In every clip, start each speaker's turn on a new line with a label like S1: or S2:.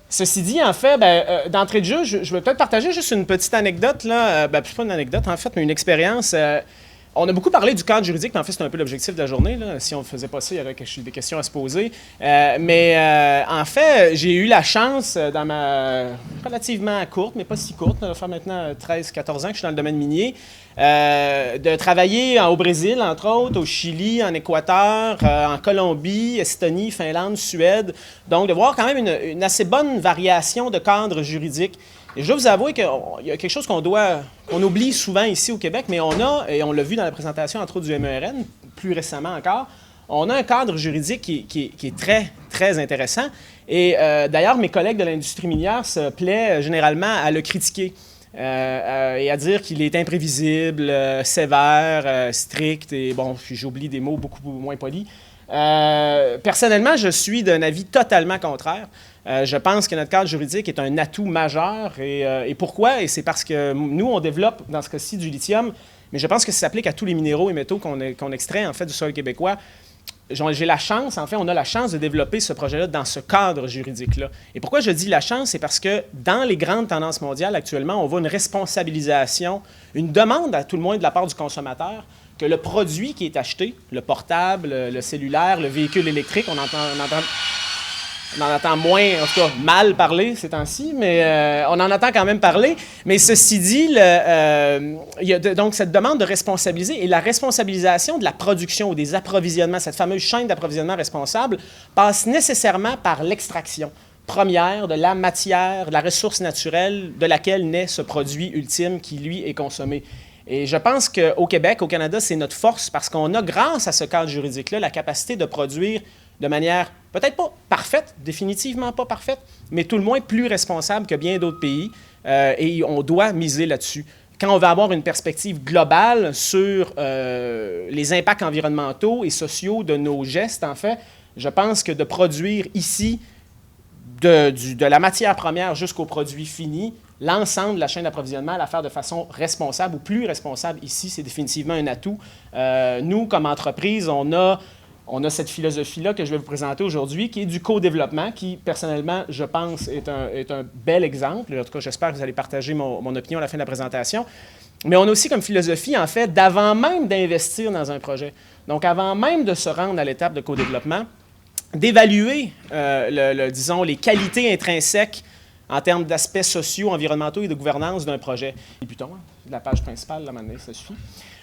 S1: Ceci dit, en fait, d'entrée de jeu, je vais peut-être partager juste une petite anecdote, là. C'est pas une anecdote, en fait, mais une expérience. On a beaucoup parlé du cadre juridique, mais en fait, c'est un peu l'objectif de la journée, là. Si on ne faisait pas ça, il y aurait des questions à se poser. En fait, j'ai eu la chance, dans ma relativement courte, mais pas si courte, ça va faire maintenant 13-14 ans que je suis dans le domaine minier, de travailler au Brésil, entre autres, au Chili, en Équateur, en Colombie, Estonie, Finlande, Suède. Donc, de voir quand même une assez bonne variation de cadres juridiques. Et je dois vous avouer qu'il y a quelque chose qu'on oublie souvent ici au Québec, mais on a, et on l'a vu dans la présentation, entre autres, du MERN, plus récemment encore, on a un cadre juridique qui est très, très intéressant. Et d'ailleurs, mes collègues de l'industrie minière se plaisent généralement à le critiquer et à dire qu'il est imprévisible, sévère, strict, et bon, j'oublie des mots beaucoup moins polis. Personnellement, je suis d'un avis totalement contraire. Je pense que notre cadre juridique est un atout majeur. Et pourquoi? Et c'est parce que nous, on développe, dans ce cas-ci, du lithium, mais je pense que ça s'applique à tous les minéraux et métaux qu'on extrait, en fait, du sol québécois. J'ai la chance, en fait, on a la chance de développer ce projet-là dans ce cadre juridique-là. Et pourquoi je dis la chance? C'est parce que dans les grandes tendances mondiales, actuellement, on voit une responsabilisation, une demande, à tout le moins, de la part du consommateur, que le produit qui est acheté, le portable, le cellulaire, le véhicule électrique, on en entend moins, en tout cas, mal parler ces temps-ci, mais on en entend quand même parler. Mais ceci dit, il y a donc cette demande de responsabiliser et la responsabilisation de la production ou des approvisionnements, cette fameuse chaîne d'approvisionnement responsable, passe nécessairement par l'extraction première de la matière, de la ressource naturelle de laquelle naît ce produit ultime qui, lui, est consommé. Et je pense qu'au Québec, au Canada, c'est notre force parce qu'on a, grâce à ce cadre juridique-là, la capacité de produire de manière peut-être pas parfaite, définitivement pas parfaite, mais tout le moins plus responsable que bien d'autres pays. Et on doit miser là-dessus. Quand on va avoir une perspective globale sur les impacts environnementaux et sociaux de nos gestes, en fait, je pense que de produire ici de la matière première jusqu'au produit fini, l'ensemble de la chaîne d'approvisionnement, à la faire de façon responsable ou plus responsable ici, c'est définitivement un atout. Nous, comme entreprise, on a cette philosophie-là que je vais vous présenter aujourd'hui, qui est du co-développement, qui, personnellement, je pense, est un bel exemple. En tout cas, j'espère que vous allez partager mon opinion à la fin de la présentation. Mais on a aussi comme philosophie, en fait, d'avant même d'investir dans un projet, donc avant même de se rendre à l'étape de co-développement, d'évaluer, disons, les qualités intrinsèques en termes d'aspects sociaux, environnementaux et de gouvernance d'un projet. Débutons, de la page principale, là, maintenant, ça suffit.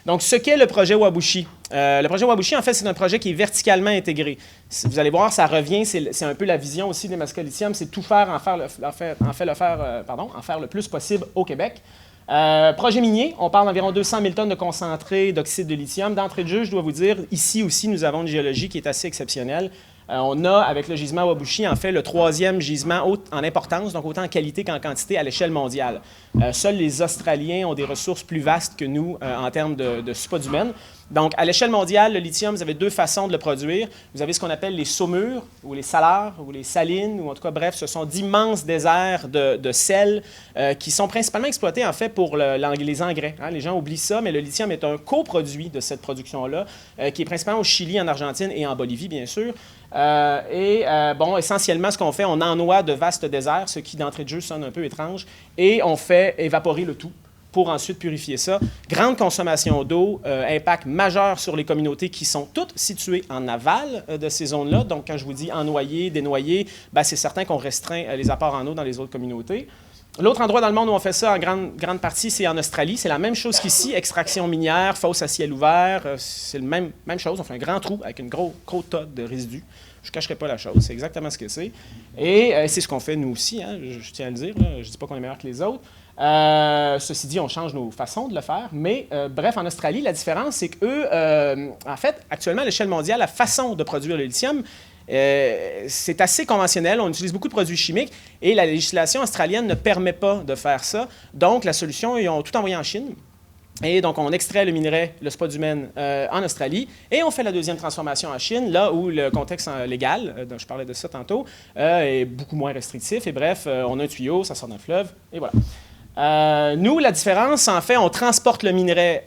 S1: Donc, ce qu'est le projet Wabushi. Le projet Wabushi, en fait, c'est un projet qui est verticalement intégré. Vous allez voir, ça revient, c'est un peu la vision aussi des Nemaska Lithium, c'est tout faire, en faire le plus possible au Québec. Projet minier, on parle d'environ 200 000 tonnes de concentré d'oxyde de lithium. D'entrée de jeu, je dois vous dire, ici aussi, nous avons une géologie qui est assez exceptionnelle. On a, avec le gisement Wabushi, en fait, le troisième gisement en importance, donc autant en qualité qu'en quantité à l'échelle mondiale. Seuls les Australiens ont des ressources plus vastes que nous en termes de spodumène. Donc, à l'échelle mondiale, le lithium, vous avez deux façons de le produire. Vous avez ce qu'on appelle les saumures, ou les salars, ou les salines, ou en tout cas, bref, ce sont d'immenses déserts de sel qui sont principalement exploités, en fait, pour les engrais. Hein? Les gens oublient ça, mais le lithium est un coproduit de cette production-là, qui est principalement au Chili, en Argentine et en Bolivie, bien sûr. Essentiellement, ce qu'on fait, on ennoie de vastes déserts, ce qui, d'entrée de jeu, sonne un peu étrange, et on fait évaporer le tout pour ensuite purifier ça. Grande consommation d'eau, impact majeur sur les communautés qui sont toutes situées en aval de ces zones-là. Donc, quand je vous dis ennoyer, dénoyer, c'est certain qu'on restreint les apports en eau dans les autres communautés. L'autre endroit dans le monde où on fait ça en grande partie, c'est en Australie. C'est la même chose qu'ici, extraction minière, fosse à ciel ouvert. C'est la même chose. On fait un grand trou avec une gros tas de résidus. Je ne cacherai pas la chose. C'est exactement ce que c'est. Et c'est ce qu'on fait nous aussi, hein, je tiens à le dire. Là. Je ne dis pas qu'on est meilleur que les autres. Ceci dit, on change nos façons de le faire. Mais bref, en Australie, la différence, c'est qu'eux, en fait, actuellement, à l'échelle mondiale, la façon de produire le lithium, c'est assez conventionnel. On utilise beaucoup de produits chimiques et la législation australienne ne permet pas de faire ça. Donc, la solution, ils ont tout envoyé en Chine. Et donc, on extrait le minerai, le spodumène, en Australie, et on fait la deuxième transformation en Chine, là où le contexte légal, dont je parlais de ça tantôt, est beaucoup moins restrictif. Et bref, on a un tuyau, ça sort d'un fleuve, et voilà. Nous, la différence, en fait, on transporte le minerai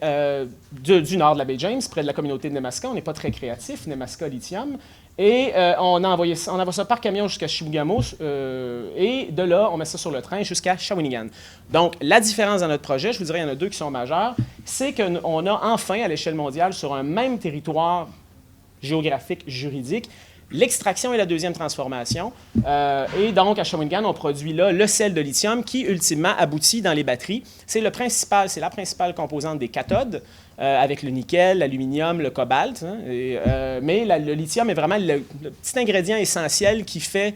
S1: du nord de la baie James, près de la communauté de Nemaska. On n'est pas très créatif, Nemaska Lithium. Et on envoie ça par camion jusqu'à Chibougamau. Et de là, on met ça sur le train jusqu'à Shawinigan. Donc, la différence dans notre projet, je vous dirais, il y en a deux qui sont majeures, c'est qu'on a enfin, à l'échelle mondiale, sur un même territoire géographique, juridique, l'extraction et la deuxième transformation. Et donc, à Shawinigan, on produit là le sel de lithium qui, ultimement, aboutit dans les batteries. C'est la principale composante des cathodes, avec le nickel, l'aluminium, le cobalt. Hein, mais le lithium est vraiment le petit ingrédient essentiel qui fait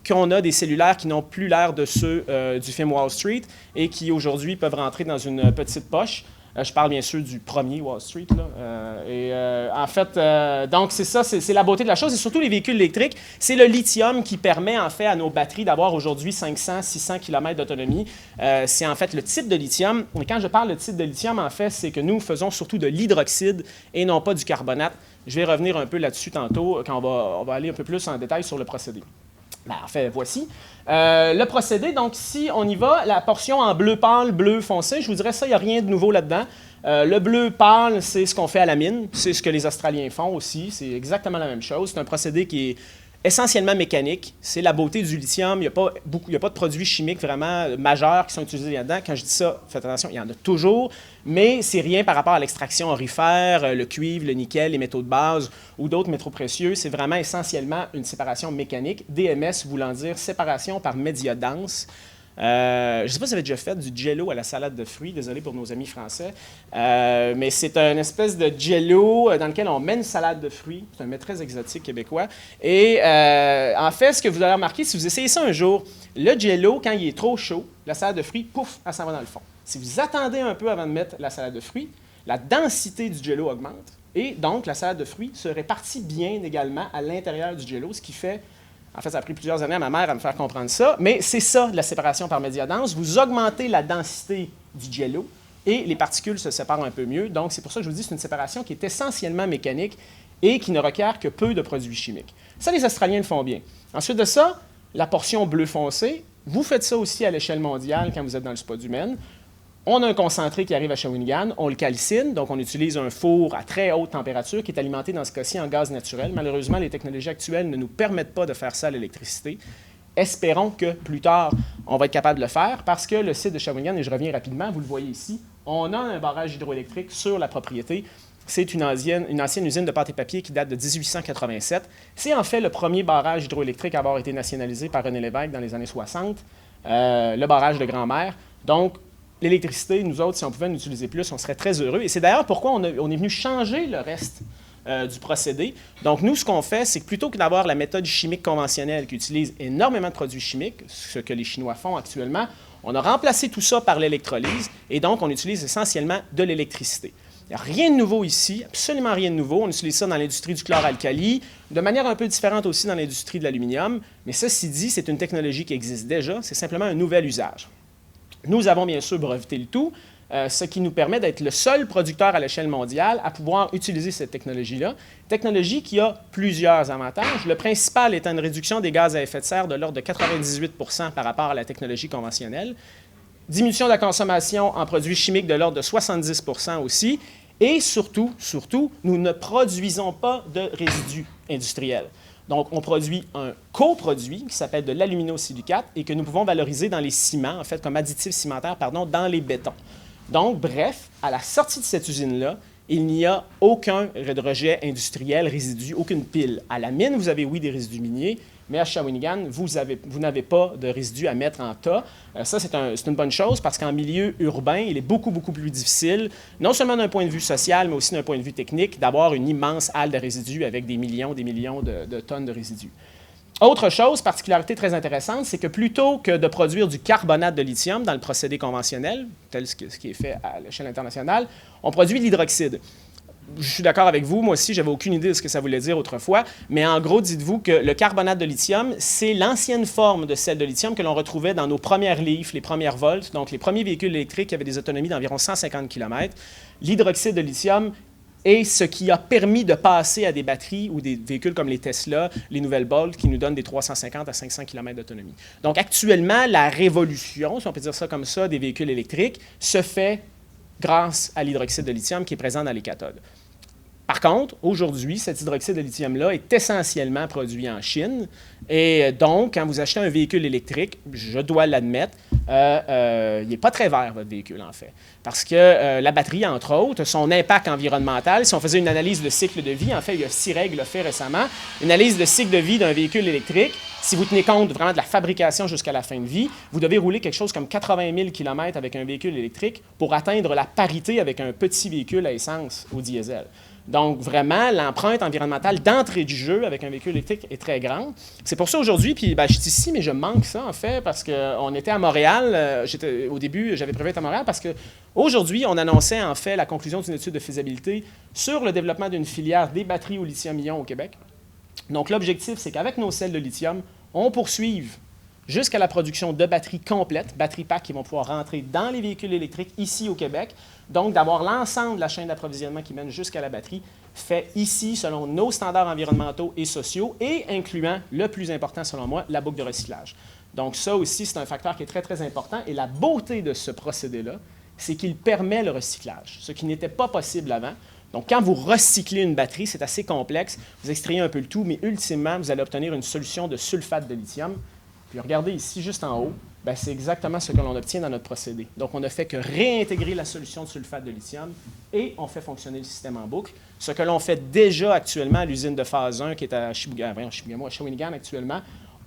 S1: qu'on a des cellulaires qui n'ont plus l'air de ceux du film Wall Street et qui, aujourd'hui, peuvent rentrer dans une petite poche. Je parle bien sûr du premier Wall Street. Là. En fait, donc c'est ça, c'est la beauté de la chose. Et surtout les véhicules électriques, c'est le lithium qui permet en fait à nos batteries d'avoir aujourd'hui 500-600 km d'autonomie. C'est en fait le type de lithium. Et quand je parle de type de lithium, en fait, c'est que nous faisons surtout de l'hydroxyde et non pas du carbonate. Je vais revenir un peu là-dessus tantôt quand on va aller un peu plus en détail sur le procédé. Ben, en fait, voici. Le procédé, donc si on y va, la portion en bleu pâle, bleu foncé, je vous dirais ça, il n'y a rien de nouveau là-dedans. Le bleu pâle, c'est ce qu'on fait à la mine, c'est ce que les Australiens font aussi, c'est exactement la même chose. C'est un procédé qui est essentiellement mécanique, c'est la beauté du lithium, il n'y a pas de produits chimiques vraiment majeurs qui sont utilisés là-dedans. Quand je dis ça, faites attention, il y en a toujours, mais c'est rien par rapport à l'extraction aurifère, le cuivre, le nickel, les métaux de base ou d'autres métaux précieux. C'est vraiment essentiellement une séparation mécanique, DMS voulant dire séparation par média dense. Je ne sais pas si vous avez déjà fait du jello à la salade de fruits, désolé pour nos amis français, mais c'est une espèce de jello dans lequel on met une salade de fruits. C'est un mets très exotique québécois. Et en fait, ce que vous allez remarquer, si vous essayez ça un jour, le jello, quand il est trop chaud, la salade de fruits, pouf, elle s'en va dans le fond. Si vous attendez un peu avant de mettre la salade de fruits, la densité du jello augmente et donc la salade de fruits se répartit bien également à l'intérieur du jello, ce qui fait... En fait, ça a pris plusieurs années à ma mère à me faire comprendre ça, mais c'est ça, la séparation par média dense. Vous augmentez la densité du jello et les particules se séparent un peu mieux. Donc, c'est pour ça que je vous dis que c'est une séparation qui est essentiellement mécanique et qui ne requiert que peu de produits chimiques. Ça, les Australiens le font bien. Ensuite de ça, la portion bleu foncé, vous faites ça aussi à l'échelle mondiale quand vous êtes dans le spodumène. On a un concentré qui arrive à Shawinigan, on le calcine, donc on utilise un four à très haute température qui est alimenté dans ce cas-ci en gaz naturel. Malheureusement, les technologies actuelles ne nous permettent pas de faire ça à l'électricité. Espérons que plus tard, on va être capable de le faire parce que le site de Shawinigan, et je reviens rapidement, vous le voyez ici, on a un barrage hydroélectrique sur la propriété. C'est une ancienne usine de pâte et papier qui date de 1887. C'est en fait le premier barrage hydroélectrique à avoir été nationalisé par René Lévesque dans les années 60, le barrage de Grand-Mère. Donc, l'électricité, nous autres, si on pouvait l'utiliser plus, on serait très heureux. Et c'est d'ailleurs pourquoi on est venu changer le reste du procédé. Donc, nous, ce qu'on fait, c'est que plutôt que d'avoir la méthode chimique conventionnelle qui utilise énormément de produits chimiques, ce que les Chinois font actuellement, on a remplacé tout ça par l'électrolyse et donc on utilise essentiellement de l'électricité. Il n'y a rien de nouveau ici, absolument rien de nouveau. On utilise ça dans l'industrie du chloralkali, de manière un peu différente aussi dans l'industrie de l'aluminium. Mais ceci dit, c'est une technologie qui existe déjà, c'est simplement un nouvel usage. Nous avons bien sûr breveté le tout, ce qui nous permet d'être le seul producteur à l'échelle mondiale à pouvoir utiliser cette technologie-là. Technologie qui a plusieurs avantages. Le principal étant une réduction des gaz à effet de serre de l'ordre de 98 % par rapport à la technologie conventionnelle. Diminution de la consommation en produits chimiques de l'ordre de 70 % aussi. Et surtout, nous ne produisons pas de résidus industriels. Donc, on produit un coproduit qui s'appelle de l'aluminosilicate et que nous pouvons valoriser dans les ciments, en fait, comme additif cimentaire, dans les bétons. Donc, bref, à la sortie de cette usine-là, il n'y a aucun rejet industriel, résidu, aucune pile. À la mine, vous avez, oui, des résidus miniers, mais à Shawinigan, vous n'avez pas de résidus à mettre en tas. Ça, c'est une bonne chose parce qu'en milieu urbain, il est beaucoup, beaucoup plus difficile, non seulement d'un point de vue social, mais aussi d'un point de vue technique, d'avoir une immense halle de résidus avec des millions de tonnes de résidus. Autre chose, particularité très intéressante, c'est que plutôt que de produire du carbonate de lithium dans le procédé conventionnel, tel ce qui est fait à l'échelle internationale, on produit de l'hydroxyde. Je suis d'accord avec vous, moi aussi, j'avais aucune idée de ce que ça voulait dire autrefois, mais en gros, dites-vous que le carbonate de lithium, c'est l'ancienne forme de sel de lithium que l'on retrouvait dans nos premières Leaf, les premières Volt, donc les premiers véhicules électriques qui avaient des autonomies d'environ 150 km. L'hydroxyde de lithium est ce qui a permis de passer à des batteries ou des véhicules comme les Tesla, les nouvelles Bolt, qui nous donnent des 350 à 500 km d'autonomie. Donc actuellement, la révolution, si on peut dire ça comme ça, des véhicules électriques se fait grâce à l'hydroxyde de lithium qui est présent dans les cathodes. Par contre, aujourd'hui, cet hydroxyde de lithium-là est essentiellement produit en Chine. Et donc, quand vous achetez un véhicule électrique, je dois l'admettre, il n'est pas très vert, votre véhicule, en fait. Parce que la batterie, entre autres, son impact environnemental, si on faisait une analyse de cycle de vie, en fait, il y a CIREG l'a fait récemment, une analyse de cycle de vie d'un véhicule électrique, si vous tenez compte vraiment de la fabrication jusqu'à la fin de vie, vous devez rouler quelque chose comme 80 000 km avec un véhicule électrique pour atteindre la parité avec un petit véhicule à essence ou diesel. Donc, vraiment, l'empreinte environnementale d'entrée du jeu avec un véhicule électrique est très grande. C'est pour ça aujourd'hui, puis je suis ici, mais je manque ça, en fait, parce qu'on était à Montréal. Au début, j'avais prévu d'être à Montréal parce qu'aujourd'hui, on annonçait, en fait, la conclusion d'une étude de faisabilité sur le développement d'une filière des batteries au lithium-ion au Québec. Donc, l'objectif, c'est qu'avec nos sels de lithium, on poursuive jusqu'à la production de batteries complètes, batteries packs qui vont pouvoir rentrer dans les véhicules électriques ici au Québec. Donc, d'avoir l'ensemble de la chaîne d'approvisionnement qui mène jusqu'à la batterie fait ici selon nos standards environnementaux et sociaux et incluant, le plus important selon moi, la boucle de recyclage. Donc, ça aussi, c'est un facteur qui est très, très important. Et la beauté de ce procédé-là, c'est qu'il permet le recyclage, ce qui n'était pas possible avant. Donc, quand vous recyclez une batterie, c'est assez complexe. Vous extrayez un peu le tout, mais ultimement, vous allez obtenir une solution de sulfate de lithium. Puis regardez ici, juste en haut, c'est exactement ce que l'on obtient dans notre procédé. Donc, on ne fait que réintégrer la solution de sulfate de lithium et on fait fonctionner le système en boucle. Ce que l'on fait déjà actuellement à l'usine de phase 1, qui est à Shawinigan actuellement,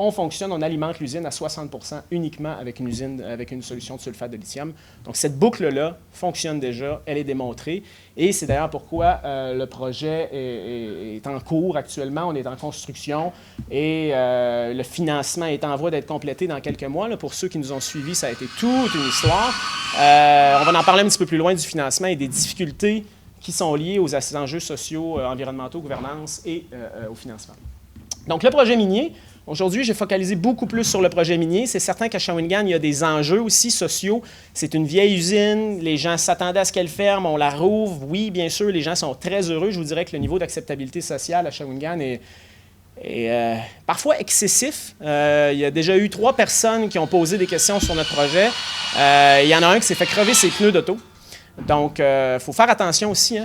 S1: on fonctionne, on alimente l'usine à 60 % uniquement avec une solution de sulfate de lithium. Donc, cette boucle-là fonctionne déjà, elle est démontrée. Et c'est d'ailleurs pourquoi le projet est en cours actuellement, on est en construction et le financement est en voie d'être complété dans quelques mois. Là, pour ceux qui nous ont suivis, ça a été toute une histoire. On va en parler un petit peu plus loin du financement et des difficultés qui sont liées aux enjeux sociaux, environnementaux, gouvernance et au financement. Donc, le projet minier. Aujourd'hui, j'ai focalisé beaucoup plus sur le projet minier. C'est certain qu'à Shawinigan, il y a des enjeux aussi sociaux. C'est une vieille usine, les gens s'attendaient à ce qu'elle ferme, on la rouvre. Oui, bien sûr, les gens sont très heureux. Je vous dirais que le niveau d'acceptabilité sociale à Shawinigan est parfois excessif. Il y a déjà eu 3 personnes qui ont posé des questions sur notre projet. Il y en a un qui s'est fait crever ses pneus d'auto. Donc, il faut faire attention aussi.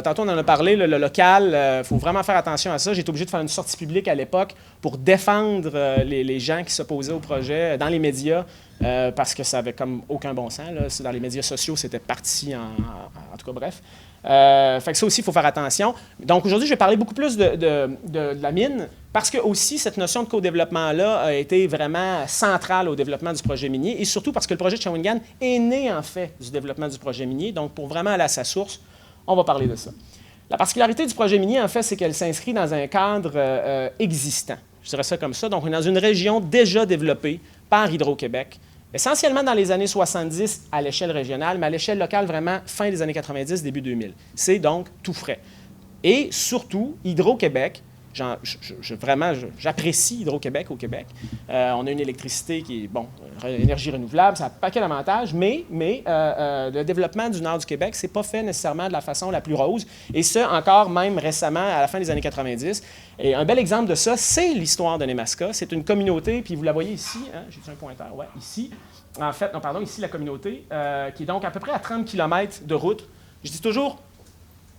S1: Tantôt, on en a parlé, le local, il faut vraiment faire attention à ça. J'ai été obligé de faire une sortie publique à l'époque pour défendre les gens qui s'opposaient au projet dans les médias parce que ça avait comme aucun bon sens. Là. Dans les médias sociaux, c'était parti en tout cas, bref. Fait que ça aussi, il faut faire attention. Donc, aujourd'hui, je vais parler beaucoup plus de la mine parce que aussi, cette notion de co-développement-là a été vraiment centrale au développement du projet minier et surtout parce que le projet de Shawinigan est né, en fait, du développement du projet minier. Donc, pour vraiment aller à sa source, on va parler de ça. La particularité du projet minier, en fait, c'est qu'elle s'inscrit dans un cadre existant. Je dirais ça comme ça. Donc, on est dans une région déjà développée par Hydro-Québec, essentiellement dans les années 70 à l'échelle régionale, mais à l'échelle locale, vraiment fin des années 90, début 2000. C'est donc tout frais. Et surtout, Hydro-Québec, j'apprécie Hydro-Québec au Québec. On a une électricité qui est, énergie renouvelable, ça a un paquet d'avantages, mais le développement du nord du Québec, c'est pas fait nécessairement de la façon la plus rose, et ce, encore même récemment, à la fin des années 90. Et un bel exemple de ça, c'est l'histoire de Nemaska. C'est une communauté, puis vous la voyez ici, hein, j'ai un pointeur, ouais, ici. En fait, non, pardon, ici la communauté, qui est donc à peu près à 30 km de route. Je dis toujours,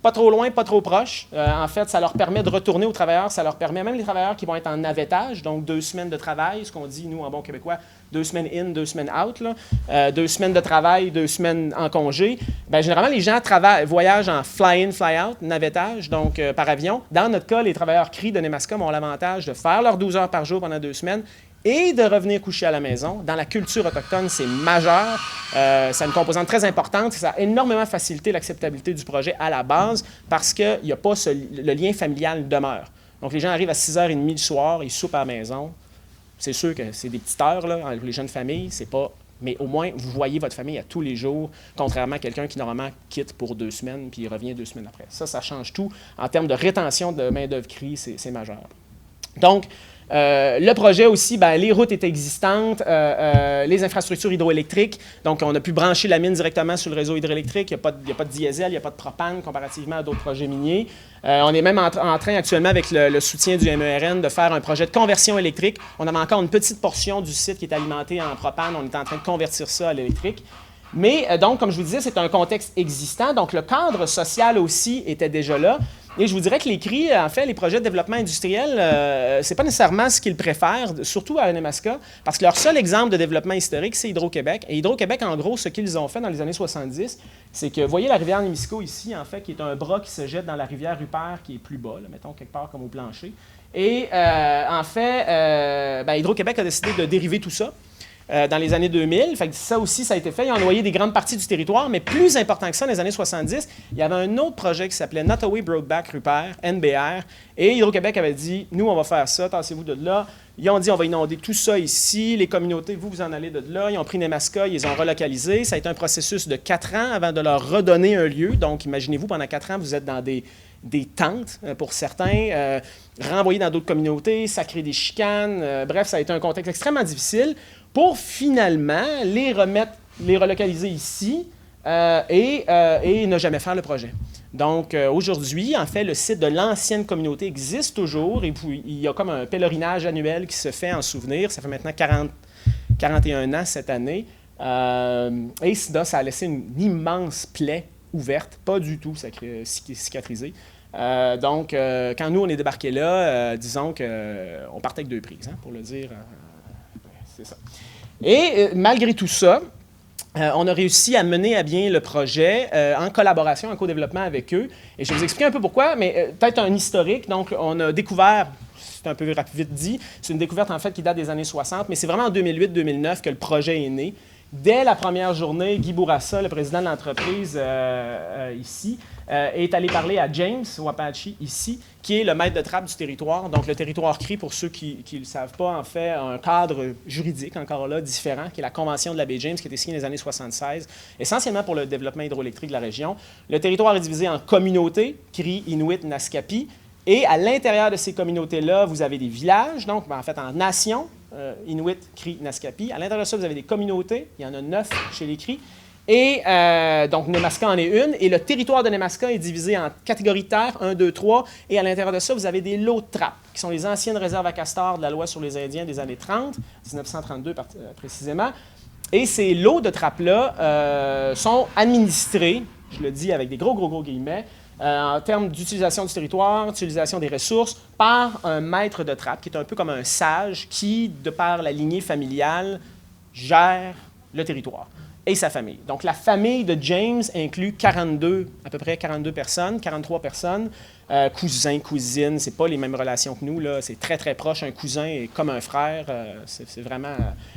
S1: pas trop loin, pas trop proche. En fait, ça leur permet de retourner aux travailleurs. Ça leur permet, même les travailleurs qui vont être en navettage, donc 2 semaines de travail, ce qu'on dit, nous, en bon québécois, 2 semaines in, 2 semaines out, là. 2 semaines de travail, 2 semaines en congé. Bien, généralement, les gens voyagent en fly-in, fly-out, navettage, donc par avion. Dans notre cas, les travailleurs CRI de Nemaska ont l'avantage de faire leurs 12 heures par jour pendant 2 semaines et de revenir coucher à la maison. Dans la culture autochtone, c'est majeur. C'est une composante très importante. Ça a énormément facilité l'acceptabilité du projet à la base parce qu'il n'y a pas le lien familial demeure. Donc, les gens arrivent à 6h30 du soir, ils soupent à la maison. C'est sûr que c'est des petites heures, là, pour les jeunes familles, c'est pas... Mais au moins, vous voyez votre famille à tous les jours, contrairement à quelqu'un qui, normalement, quitte pour 2 semaines puis il revient 2 semaines après. Ça change tout. En termes de rétention de main-d'œuvre CRI, c'est majeur. Donc, le projet aussi, les routes étaient existantes, les infrastructures hydroélectriques. Donc, on a pu brancher la mine directement sur le réseau hydroélectrique. Il n'y a pas de diesel, il n'y a pas de propane comparativement à d'autres projets miniers. On est même en train actuellement, avec le soutien du MERN, de faire un projet de conversion électrique. On avait encore une petite portion du site qui est alimentée en propane. On est en train de convertir ça à l'électrique. Mais donc, comme je vous disais, c'est un contexte existant. Donc, le cadre social aussi était déjà là. Et je vous dirais que les CRI, en fait, les projets de développement industriel, c'est pas nécessairement ce qu'ils préfèrent, surtout à Nemaska, parce que leur seul exemple de développement historique, c'est Hydro-Québec. Et Hydro-Québec, en gros, ce qu'ils ont fait dans les années 70, c'est que, vous voyez la rivière Némisco ici, en fait, qui est un bras qui se jette dans la rivière Rupert, qui est plus bas, là, mettons quelque part comme au plancher. Et en fait, Hydro-Québec a décidé de dériver tout ça. Dans les années 2000. Fait que ça aussi, ça a été fait. Ils ont envoyé des grandes parties du territoire, mais plus important que ça, dans les années 70, il y avait un autre projet qui s'appelait Nottoway Broadback Rupert, NBR, et Hydro-Québec avait dit, nous, on va faire ça, tassez-vous de là. Ils ont dit, on va inonder tout ça ici, les communautés, vous en allez de là. Ils ont pris Nemaska, ils les ont relocalisés. Ça a été un processus de 4 ans avant de leur redonner un lieu. Donc, imaginez-vous, pendant 4 ans, vous êtes dans des tentes, pour certains, renvoyés dans d'autres communautés, ça crée des chicanes. Bref, ça a été un contexte extrêmement difficile pour finalement les relocaliser ici et ne jamais faire le projet. Donc, aujourd'hui, en fait, le site de l'ancienne communauté existe toujours et puis il y a comme un pèlerinage annuel qui se fait en souvenir. Ça fait maintenant 41 ans cette année. Et ça a laissé une immense plaie ouverte, pas du tout cicatrisée. Donc, quand nous, on est débarqués là, disons qu'on partait avec 2 prises, pour le dire. C'est ça. Et malgré tout ça, on a réussi à mener à bien le projet en collaboration, en co-développement avec eux. Et je vais vous expliquer un peu pourquoi, mais peut-être un historique. Donc, on a découvert, c'est un peu vite dit, c'est une découverte en fait qui date des années 60, mais c'est vraiment en 2008-2009 que le projet est né. Dès la première journée, Guy Bourassa, le président de l'entreprise ici, est allé parler à James Wapache ici, qui est le maître de trappe du territoire. Donc, le territoire CRI, pour ceux qui ne le savent pas, en fait, a un cadre juridique, encore là, différent, qui est la Convention de la baie James, qui a été signée dans les années 76, essentiellement pour le développement hydroélectrique de la région. Le territoire est divisé en communautés, CRI, Inuit, Naskapi, et à l'intérieur de ces communautés-là, vous avez des villages, donc en fait en nations, Inuit, CRI, Naskapi. À l'intérieur de ça, vous avez des communautés, il y en a 9 chez les CRI. Et donc, Nemaska en est une. Et le territoire de Nemaska est divisé en catégories de terre, 1, 2, 3. Et à l'intérieur de ça, vous avez des lots de trappes, qui sont les anciennes réserves à castors de la loi sur les Indiens des années 30, 1932 précisément. Et ces lots de trappes-là sont administrés, je le dis avec des gros guillemets, en termes d'utilisation du territoire, d'utilisation des ressources, par un maître de trappe, qui est un peu comme un sage qui, de par la lignée familiale, gère le territoire et sa famille. Donc, la famille de James inclut à peu près 42 personnes, 43 personnes, cousins, cousines, c'est pas les mêmes relations que nous, là, c'est très, très proche, un cousin est comme un frère, c'est vraiment,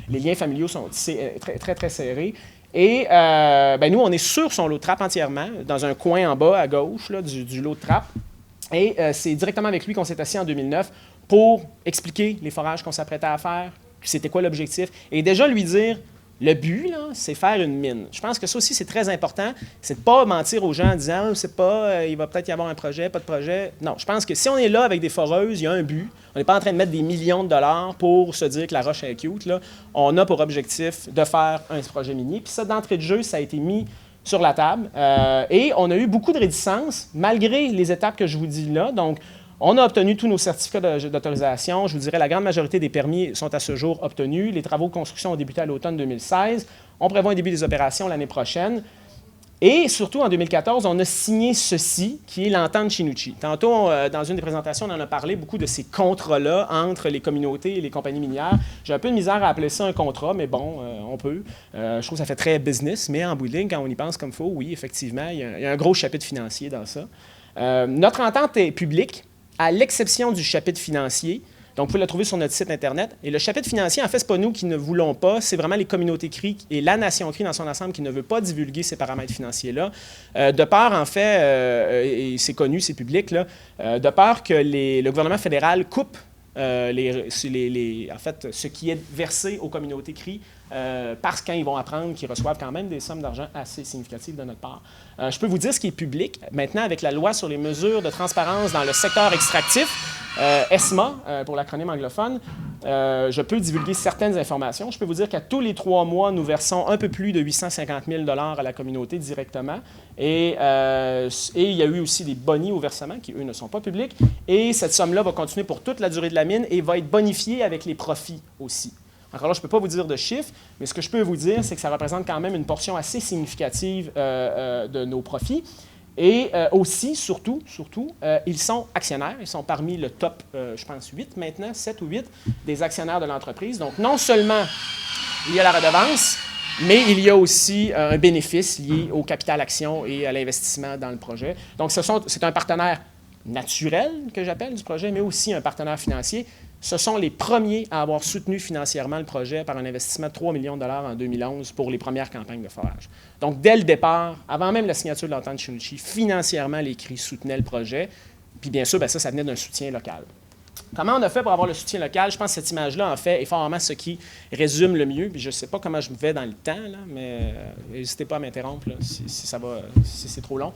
S1: les liens familiaux sont très, très, très serrés. Et nous, on est sur son lot de trappe entièrement, dans un coin en bas, à gauche, là, du lot de trappe. Et c'est directement avec lui qu'on s'est assis en 2009 pour expliquer les forages qu'on s'apprêtait à faire, c'était quoi l'objectif, et déjà lui dire, le but, là, c'est faire une mine. Je pense que ça aussi, c'est très important. C'est de ne pas mentir aux gens en disant, on ne sait pas, il va peut-être y avoir un projet, pas de projet. Non, je pense que si on est là avec des foreuses, il y a un but. On n'est pas en train de mettre des millions de dollars pour se dire que la roche est cute, là. On a pour objectif de faire un projet minier. Puis ça, d'entrée de jeu, ça a été mis sur la table. Et on a eu beaucoup de réticences, malgré les étapes que je vous dis là. Donc, on a obtenu tous nos certificats d'autorisation. Je vous dirais, la grande majorité des permis sont à ce jour obtenus. Les travaux de construction ont débuté à l'automne 2016. On prévoit un début des opérations l'année prochaine. Et surtout, en 2014, on a signé ceci, qui est l'entente Chinouchi. Tantôt, dans une des présentations, on en a parlé beaucoup de ces contrats-là entre les communautés et les compagnies minières. J'ai un peu de misère à appeler ça un contrat, mais bon, on peut. Je trouve que ça fait très business, mais en bout de ligne, quand on y pense comme il faut, oui, effectivement, il y a un gros chapitre financier dans ça. Notre entente est publique, à l'exception du chapitre financier. Donc, vous pouvez le trouver sur notre site Internet. Et le chapitre financier, en fait, ce n'est pas nous qui ne voulons pas, c'est vraiment les communautés CRI et la nation CRI dans son ensemble qui ne veut pas divulguer ces paramètres financiers-là. De peur, en fait, et c'est connu, c'est public, là, de peur que le gouvernement fédéral coupe en fait, ce qui est versé aux communautés CRI parce qu'ils vont apprendre qu'ils reçoivent quand même des sommes d'argent assez significatives de notre part. Je peux vous dire ce qui est public. Maintenant, avec la loi sur les mesures de transparence dans le secteur extractif, ESMA, pour l'acronyme anglophone, je peux divulguer certaines informations. Je peux vous dire qu'à tous les 3 mois, nous versons un peu plus de 850 000 $ à la communauté directement. Et il y a eu aussi des bonis au versement qui, eux, ne sont pas publics. Et cette somme-là va continuer pour toute la durée de la mine et va être bonifiée avec les profits aussi. Encore là, je ne peux pas vous dire de chiffres, mais ce que je peux vous dire, c'est que ça représente quand même une portion assez significative de nos profits. Et aussi, surtout, ils sont actionnaires. Ils sont parmi le top, je pense, 8 maintenant, 7 ou 8 des actionnaires de l'entreprise. Donc, non seulement il y a la redevance, mais il y a aussi un bénéfice lié au capital action et à l'investissement dans le projet. Donc, c'est un partenaire naturel, que j'appelle, du projet, mais aussi un partenaire financier. Ce sont les premiers à avoir soutenu financièrement le projet par un investissement de 3 millions de dollars en 2011 pour les premières campagnes de forage. Donc, dès le départ, avant même la signature de l'entente Shunichi, financièrement, les CRI soutenaient le projet. Puis, bien sûr, ça venait d'un soutien local. Comment on a fait pour avoir le soutien local? Je pense que cette image-là, en fait, est vraiment ce qui résume le mieux. Puis je ne sais pas comment je me vais dans le temps, là, mais n'hésitez pas à m'interrompre là, si c'est trop long.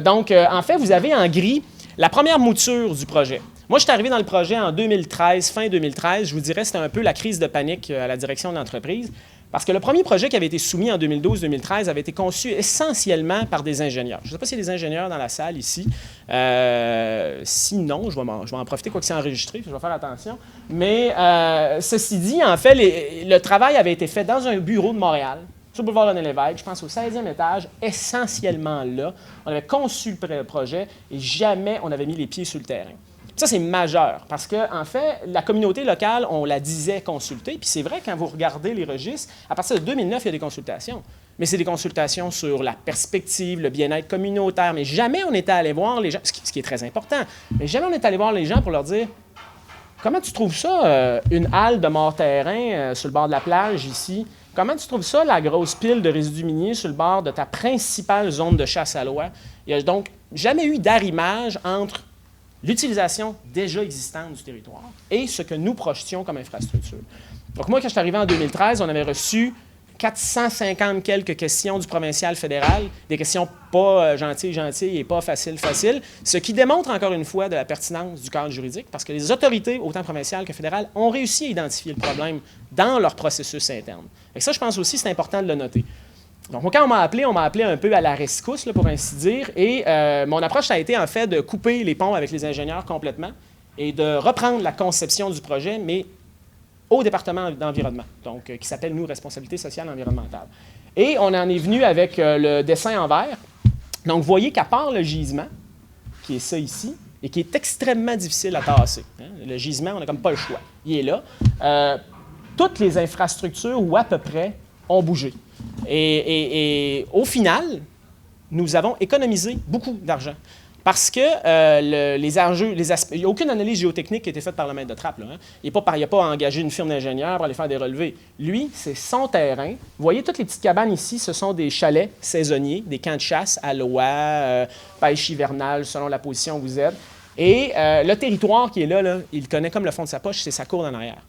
S1: Donc, en fait, vous avez en gris la première mouture du projet. Moi, je suis arrivé dans le projet en 2013, fin 2013. Je vous dirais que c'était un peu la crise de panique à la direction de l'entreprise. Parce que le premier projet qui avait été soumis en 2012-2013 avait été conçu essentiellement par des ingénieurs. Je ne sais pas s'il y a des ingénieurs dans la salle ici. Sinon, je vais en profiter, quoi que c'est enregistré, je vais faire attention. Mais ceci dit, en fait, le travail avait été fait dans un bureau de Montréal, sur le boulevard René-Lévesque, je pense au 16e étage, essentiellement là. On avait conçu le projet et jamais on avait mis les pieds sur le terrain. Ça, c'est majeur parce que, en fait, la communauté locale, on la disait consulter. Puis c'est vrai, quand vous regardez les registres, à partir de 2009, il y a des consultations. Mais c'est des consultations sur la perspective, le bien-être communautaire. Mais jamais on était allé voir les gens, ce qui est très important, mais jamais on est allé voir les gens pour leur dire « Comment tu trouves ça, une halle de mort-terrain sur le bord de la plage ici? Comment tu trouves ça, la grosse pile de résidus miniers sur le bord de ta principale zone de chasse à l'oie? » Il n'y a donc jamais eu d'arrimage entre l'utilisation déjà existante du territoire et ce que nous projetions comme infrastructure. Donc moi, quand je suis arrivé en 2013, on avait reçu 450 quelques questions du provincial fédéral, des questions pas gentilles et pas faciles, ce qui démontre encore une fois de la pertinence du cadre juridique, parce que les autorités, autant provinciales que fédérales, ont réussi à identifier le problème dans leur processus interne. Et ça, je pense aussi, c'est important de le noter. Donc, quand on m'a appelé un peu à la rescousse, là, pour ainsi dire, et mon approche, ça a été en fait de couper les ponts avec les ingénieurs complètement et de reprendre la conception du projet, mais au département d'environnement, donc qui s'appelle, nous, Responsabilité sociale environnementale. Et on en est venu avec le dessin en vert. Donc, vous voyez qu'à part le gisement, qui est ça ici, et qui est extrêmement difficile à tasser, hein, le gisement, on n'a comme pas le choix, il est là, toutes les infrastructures, ou à peu près, ont bougé. Et au final, nous avons économisé beaucoup d'argent. Parce que il n'y a aucune analyse géotechnique qui a été faite par le maître de trappe. Là, hein. Il n'a pas engagé une firme d'ingénieurs pour aller faire des relevés. Lui, c'est son terrain. Vous voyez, toutes les petites cabanes ici, ce sont des chalets saisonniers, des camps de chasse à l'oie, pêche hivernale, selon la position où vous êtes. Et le territoire qui est là, il le connaît comme le fond de sa poche, c'est sa cour en arrière.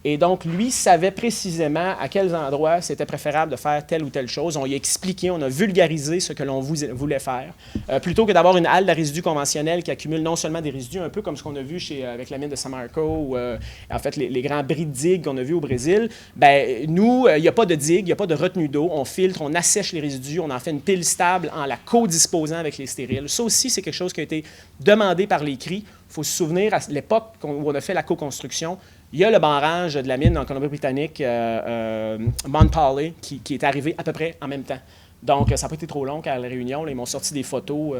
S1: Et donc, lui savait précisément à quels endroits c'était préférable de faire telle ou telle chose. On lui a expliqué, on a vulgarisé ce que l'on voulait faire. Plutôt que d'avoir une halle de résidus conventionnelle qui accumule non seulement des résidus, un peu comme ce qu'on a vu avec la mine de Samarco ou en fait les grands bris de digues qu'on a vus au Brésil, bien, nous, il n'y a pas de digue, il n'y a pas de retenue d'eau. On filtre, on assèche les résidus, on en fait une pile stable en la co-disposant avec les stériles. Ça aussi, c'est quelque chose qui a été demandé par les CRI. Il faut se souvenir, à l'époque où on a fait la co-construction, il y a le barrage de la mine en Colombie-Britannique, Mount Pauly, qui est arrivé à peu près en même temps. Donc, ça n'a pas été trop long qu'à la réunion, là, ils m'ont sorti des photos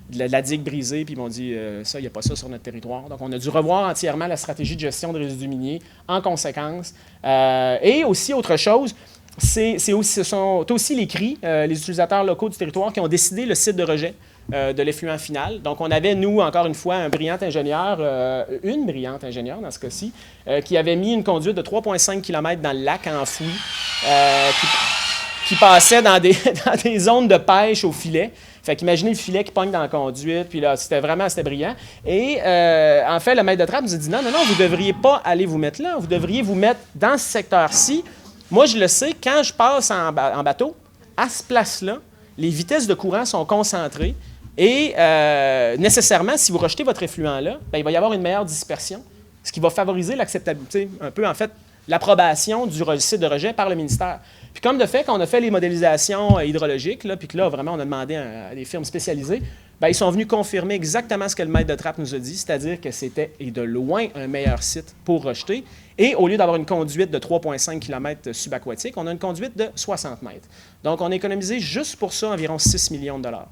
S1: de la digue brisée, puis ils m'ont dit ça, il n'y a pas ça sur notre territoire. Donc, on a dû revoir entièrement la stratégie de gestion de résidus miniers en conséquence. Et aussi, autre chose, ce sont aussi les CRI, les utilisateurs locaux du territoire, qui ont décidé le site de rejet de l'effluent final. Donc, on avait, nous, encore une fois, une brillante ingénieure dans ce cas-ci, qui avait mis une conduite de 3,5 km dans le lac enfoui, qui passait dans des zones de pêche au filet. Fait qu'imaginez le filet qui pogne dans la conduite, puis là, c'était brillant. Et en fait, le maître de trappe nous a dit non, vous ne devriez pas aller vous mettre là, vous devriez vous mettre dans ce secteur-ci. Moi, je le sais, quand je passe en bateau, à ce place-là, les vitesses de courant sont concentrées. Et nécessairement, si vous rejetez votre effluent là, bien, il va y avoir une meilleure dispersion, ce qui va favoriser l'acceptabilité, un peu en fait, l'approbation du site de rejet par le ministère. Puis comme de fait, quand on a fait les modélisations hydrologiques, là, puis que là, vraiment, on a demandé à des firmes spécialisées, bien, ils sont venus confirmer exactement ce que le maître de trappe nous a dit, c'est-à-dire que c'était, et de loin, un meilleur site pour rejeter. Et au lieu d'avoir une conduite de 3,5 km subaquatique, on a une conduite de 60 mètres. Donc, on a économisé juste pour ça environ 6 millions de dollars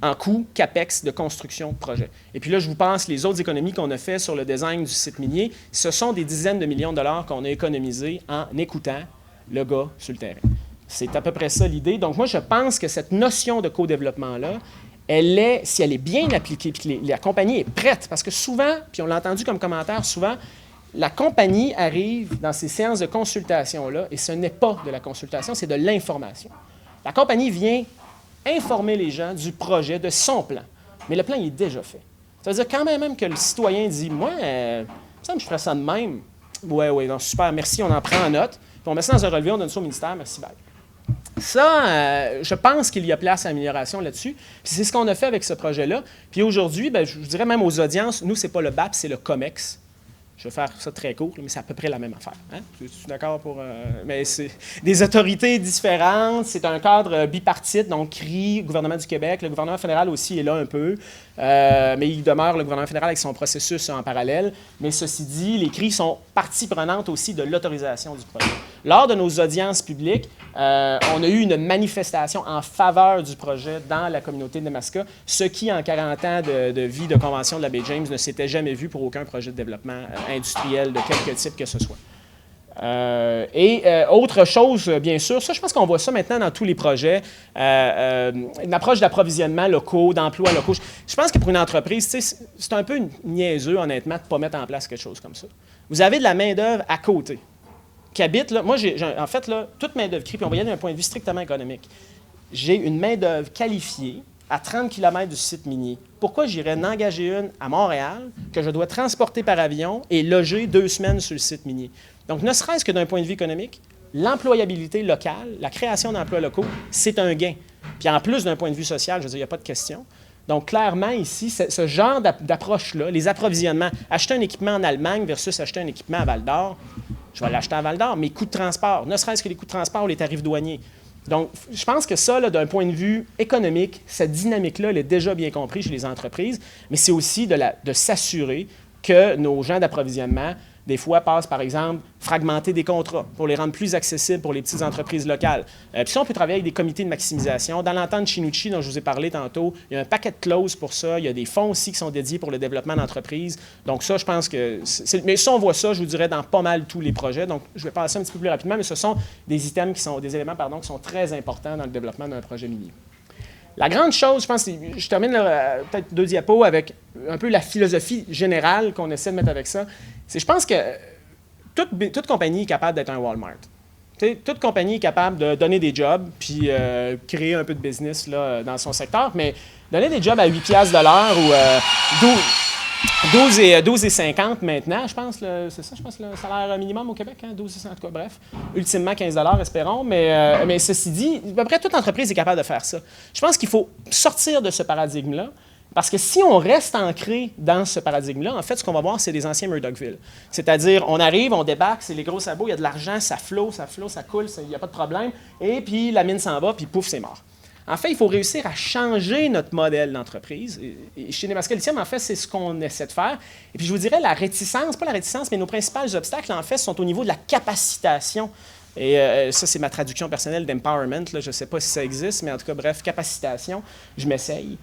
S1: en coût CAPEX de construction de projet. Et puis là, je vous pense, les autres économies qu'on a fait sur le design du site minier, ce sont des dizaines de millions de dollars qu'on a économisés en écoutant le gars sur le terrain. C'est à peu près ça l'idée. Donc moi, je pense que cette notion de co-développement-là, elle est, si elle est bien appliquée, puis que la compagnie est prête, parce que souvent, puis on l'a entendu comme commentaire, souvent, la compagnie arrive dans ces séances de consultation-là, et ce n'est pas de la consultation, c'est de l'information. La compagnie vient informer les gens du projet, de son plan. Mais le plan, il est déjà fait. Ça veut dire quand même que le citoyen dit « Moi, il me semble que je ferais ça de même. » « Oui, donc super, merci, on en prend en note. Puis on met ça dans un relevé, on donne ça au ministère, merci, bye. » Ça, je pense qu'il y a place à amélioration là-dessus. Puis c'est ce qu'on a fait avec ce projet-là. Puis aujourd'hui, bien, je dirais même aux audiences, nous, ce n'est pas le BAP, c'est le COMEX. Je vais faire ça très court, mais c'est à peu près la même affaire. Hein? Je suis d'accord pour... mais c'est des autorités différentes, c'est un cadre bipartite, donc CRI, gouvernement du Québec, le gouvernement fédéral aussi est là un peu, mais il demeure le gouvernement fédéral avec son processus en parallèle. Mais ceci dit, les CRI sont partie prenante aussi de l'autorisation du projet. Lors de nos audiences publiques, on a eu une manifestation en faveur du projet dans la communauté de Nemaska, ce qui, en 40 ans de vie de convention de la baie James, ne s'était jamais vu pour aucun projet de développement industriel de quelque type que ce soit. Autre chose, bien sûr, ça, je pense qu'on voit ça maintenant dans tous les projets, une approche d'approvisionnement locaux, d'emplois locaux. Je pense que pour une entreprise, c'est un peu niaiseux, honnêtement, de ne pas mettre en place quelque chose comme ça. Vous avez de la main-d'œuvre à côté qui habite, là, moi, en fait, là, toute main-d'œuvre CRI, puis on va y aller d'un point de vue strictement économique. J'ai une main-d'œuvre qualifiée à 30 km du site minier. Pourquoi j'irais en engager une à Montréal que je dois transporter par avion et loger 2 semaines sur le site minier? Donc, ne serait-ce que d'un point de vue économique, l'employabilité locale, la création d'emplois locaux, c'est un gain. Puis en plus d'un point de vue social, je veux dire, il n'y a pas de question. Donc, clairement, ici, ce genre d'approche-là, les approvisionnements, acheter un équipement en Allemagne versus acheter un équipement à Val-d'Or, je vais l'acheter à Val-d'Or, mes coûts de transport, ne serait-ce que les coûts de transport ou les tarifs douaniers. Donc, je pense que ça, d'un point de vue économique, cette dynamique-là, elle est déjà bien comprise chez les entreprises, mais c'est aussi de s'assurer que nos gens d'approvisionnement, des fois, passent, par exemple, fragmenter des contrats pour les rendre plus accessibles pour les petites entreprises locales. Puis ça, on peut travailler avec des comités de maximisation. Dans l'entente Chinucci, dont je vous ai parlé tantôt, il y a un paquet de clauses pour ça. Il y a des fonds aussi qui sont dédiés pour le développement d'entreprises. Donc ça, je pense que... Mais ça, on voit ça, je vous dirais, dans pas mal tous les projets. Donc, je vais passer un petit peu plus rapidement, mais ce sont des des éléments qui sont très importants dans le développement d'un projet minier. La grande chose, je pense, je termine peut-être 2 diapos avec un peu la philosophie générale qu'on essaie de mettre avec ça. C'est, je pense que toute compagnie est capable d'être un Walmart. Toute compagnie est capable de donner des jobs puis créer un peu de business là, dans son secteur, mais donner des jobs à 8$ de l'heure ou 12,50 maintenant, je pense, c'est ça, je pense, le salaire minimum au Québec, hein, 12,50, en tout cas, bref. Ultimement, 15$, espérons, mais ceci dit, à peu près toute entreprise est capable de faire ça. Je pense qu'il faut sortir de ce paradigme-là, parce que si on reste ancré dans ce paradigme-là, en fait, ce qu'on va voir, c'est des anciens Murdochville. C'est-à-dire, on arrive, on débarque, c'est les gros sabots, il y a de l'argent, ça flotte, ça coule, il n'y a pas de problème, et puis la mine s'en va, puis pouf, c'est mort. En fait, il faut réussir à changer notre modèle d'entreprise. Et chez Nemaska Lithium, en fait, c'est ce qu'on essaie de faire. Et puis, je vous dirais, la réticence, pas la réticence, mais nos principaux obstacles, en fait, sont au niveau de la capacitation. Et ça, c'est ma traduction personnelle d'empowerment. Je ne sais pas si ça existe, mais en tout cas, bref, capacitation, je m'essaye.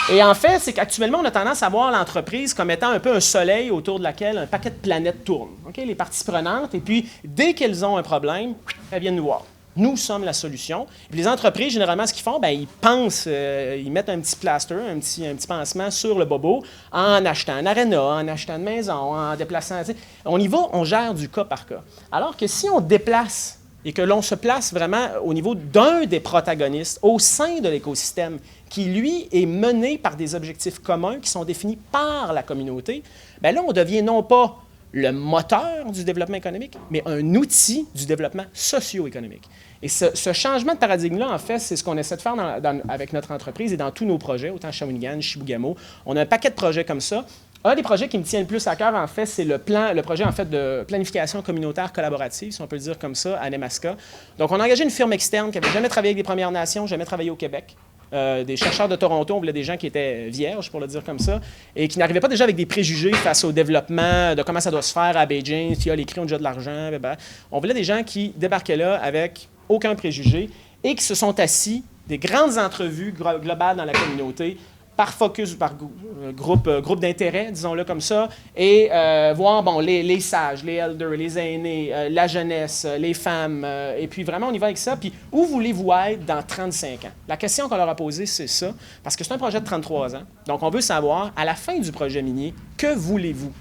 S1: Et en fait, c'est qu'actuellement, on a tendance à voir l'entreprise comme étant un peu un soleil autour de laquelle un paquet de planètes tourne. Okay? Les parties prenantes, et puis, dès qu'elles ont un problème, elles viennent nous voir. Nous sommes la solution. Et puis les entreprises, généralement, ce qu'ils font, bien, ils pensent, ils mettent un petit plaster, un petit pansement sur le bobo en achetant un aréna, en achetant une maison, en déplaçant. On y va, on gère du cas par cas. Alors que si on déplace et que l'on se place vraiment au niveau d'un des protagonistes au sein de l'écosystème qui, lui, est mené par des objectifs communs qui sont définis par la communauté, bien là, on devient non pas le moteur du développement économique, mais un outil du développement socio-économique. Et ce changement de paradigme-là, en fait, c'est ce qu'on essaie de faire avec notre entreprise et dans tous nos projets, autant Shawinigan, Chibougamau. On a un paquet de projets comme ça. Un des projets qui me tient le plus à cœur, en fait, c'est le projet en fait, de planification communautaire collaborative, si on peut le dire comme ça, à Nemaska. Donc, on a engagé une firme externe qui n'avait jamais travaillé avec des Premières Nations, jamais travaillé au Québec. Des chercheurs de Toronto, on voulait des gens qui étaient vierges, pour le dire comme ça, et qui n'arrivaient pas déjà avec des préjugés face au développement, de comment ça doit se faire à Beijing, s'il y a les cris ont déjà de l'argent. On voulait des gens qui débarquaient là avec aucun préjugé et qui se sont assis, des grandes entrevues globales dans la communauté, par focus, par groupe d'intérêt, disons-le comme ça, et voir les sages, les elders, les aînés, la jeunesse, les femmes, et puis vraiment on y va avec ça. Puis où voulez-vous être dans 35 ans? La question qu'on leur a posée, c'est ça, parce que c'est un projet de 33 ans. Donc on veut savoir, à la fin du projet minier, que voulez-vous?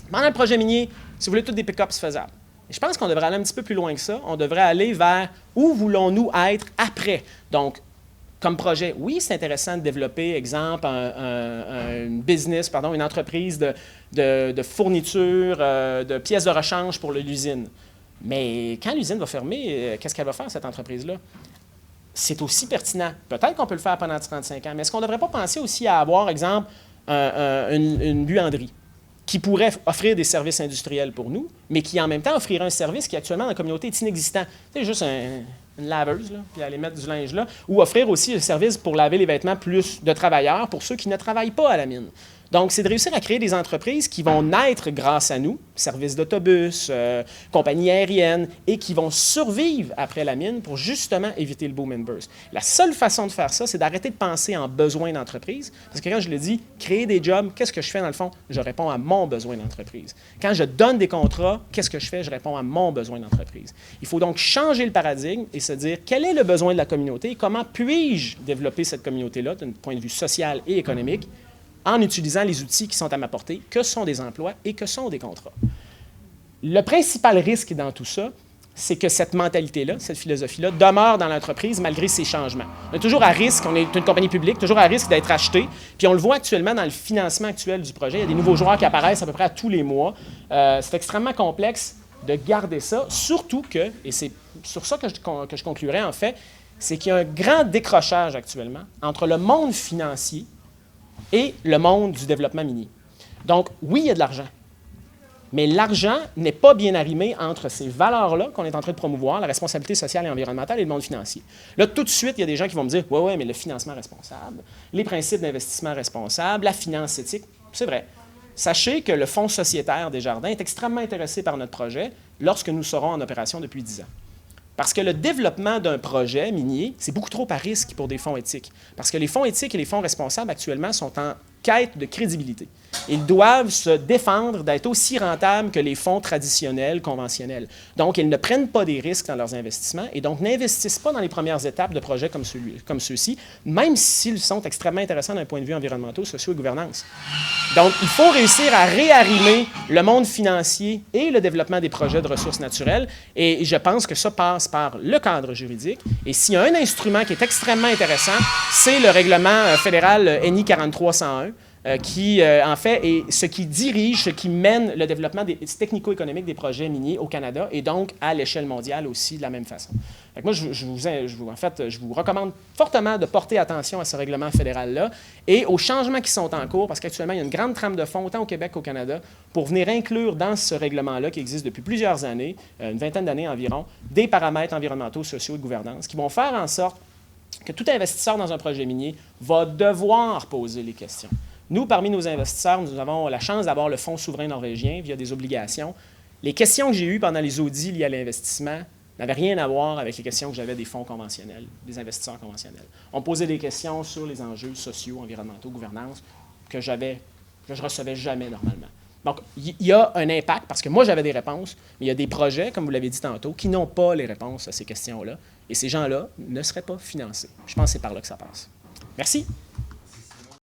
S1: Pendant le projet minier, si vous voulez tous des pick-up, c'est faisable. Et je pense qu'on devrait aller un petit peu plus loin que ça. On devrait aller vers où voulons-nous être après. Donc, comme projet, oui, c'est intéressant de développer, exemple, une business, une entreprise de fourniture, de pièces de rechange pour l'usine. Mais quand l'usine va fermer, qu'est-ce qu'elle va faire, cette entreprise-là? C'est aussi pertinent. Peut-être qu'on peut le faire pendant 35 ans, mais est-ce qu'on ne devrait pas penser aussi à avoir, exemple, une buanderie qui pourrait offrir des services industriels pour nous, mais qui en même temps offrirait un service qui actuellement dans la communauté est inexistant. C'est juste une laveuse, là, puis aller mettre du linge là, ou offrir aussi un service pour laver les vêtements plus de travailleurs pour ceux qui ne travaillent pas à la mine. Donc, c'est de réussir à créer des entreprises qui vont naître grâce à nous, services d'autobus, compagnies aériennes, et qui vont survivre après la mine pour justement éviter le boom and burst. La seule façon de faire ça, c'est d'arrêter de penser en besoin d'entreprise. Parce que quand je le dis, créer des jobs, qu'est-ce que je fais dans le fond? Je réponds à mon besoin d'entreprise. Quand je donne des contrats, qu'est-ce que je fais? Je réponds à mon besoin d'entreprise. Il faut donc changer le paradigme et se dire quel est le besoin de la communauté et comment puis-je développer cette communauté-là d'un point de vue social et économique en utilisant les outils qui sont à ma portée, que sont des emplois et que sont des contrats. Le principal risque dans tout ça, c'est que cette mentalité-là, cette philosophie-là, demeure dans l'entreprise malgré ces changements. On est toujours à risque, on est une compagnie publique, toujours à risque d'être acheté, puis on le voit actuellement dans le financement actuel du projet. Il y a des nouveaux joueurs qui apparaissent à peu près à tous les mois. C'est extrêmement complexe de garder ça, surtout que, et c'est sur ça que je conclurai en fait, c'est qu'il y a un grand décrochage actuellement entre le monde financier et le monde du développement minier. Donc, oui, il y a de l'argent, mais l'argent n'est pas bien arrimé entre ces valeurs-là qu'on est en train de promouvoir, la responsabilité sociale et environnementale, et le monde financier. Là, tout de suite, il y a des gens qui vont me dire « Ouais, mais le financement responsable, les principes d'investissement responsable, la finance éthique, c'est vrai. » Sachez que le Fonds sociétaire des Jardins est extrêmement intéressé par notre projet lorsque nous serons en opération depuis 10 ans. Parce que le développement d'un projet minier, c'est beaucoup trop à risque pour des fonds éthiques. Parce que les fonds éthiques et les fonds responsables, actuellement, sont en quête de crédibilité. Ils doivent se défendre d'être aussi rentables que les fonds traditionnels, conventionnels. Donc, ils ne prennent pas des risques dans leurs investissements et donc n'investissent pas dans les premières étapes de projets comme ceux-ci, même s'ils sont extrêmement intéressants d'un point de vue environnemental, social et gouvernance. Donc, il faut réussir à réarrimer le monde financier et le développement des projets de ressources naturelles et je pense que ça passe par le cadre juridique. Et s'il y a un instrument qui est extrêmement intéressant, c'est le règlement fédéral NI 4301, qui, en fait, est ce qui dirige, ce qui mène le développement technico-économique des projets miniers au Canada et donc à l'échelle mondiale aussi de la même façon. Fait que moi, je vous recommande fortement de porter attention à ce règlement fédéral-là et aux changements qui sont en cours, parce qu'actuellement, il y a une grande trame de fond, autant au Québec qu'au Canada, pour venir inclure dans ce règlement-là, qui existe depuis plusieurs années, une vingtaine d'années environ, des paramètres environnementaux, sociaux et de gouvernance qui vont faire en sorte que tout investisseur dans un projet minier va devoir poser les questions. Nous, parmi nos investisseurs, nous avons la chance d'avoir le Fonds souverain norvégien via des obligations. Les questions que j'ai eues pendant les audits liés à l'investissement n'avaient rien à voir avec les questions que j'avais des fonds conventionnels, des investisseurs conventionnels. On posait des questions sur les enjeux sociaux, environnementaux, gouvernance, que je ne recevais jamais normalement. Donc, il y a un impact, parce que moi, j'avais des réponses, mais il y a des projets, comme vous l'avez dit tantôt, qui n'ont pas les réponses à ces questions-là. Et ces gens-là ne seraient pas financés. Je pense que c'est par là que ça passe. Merci.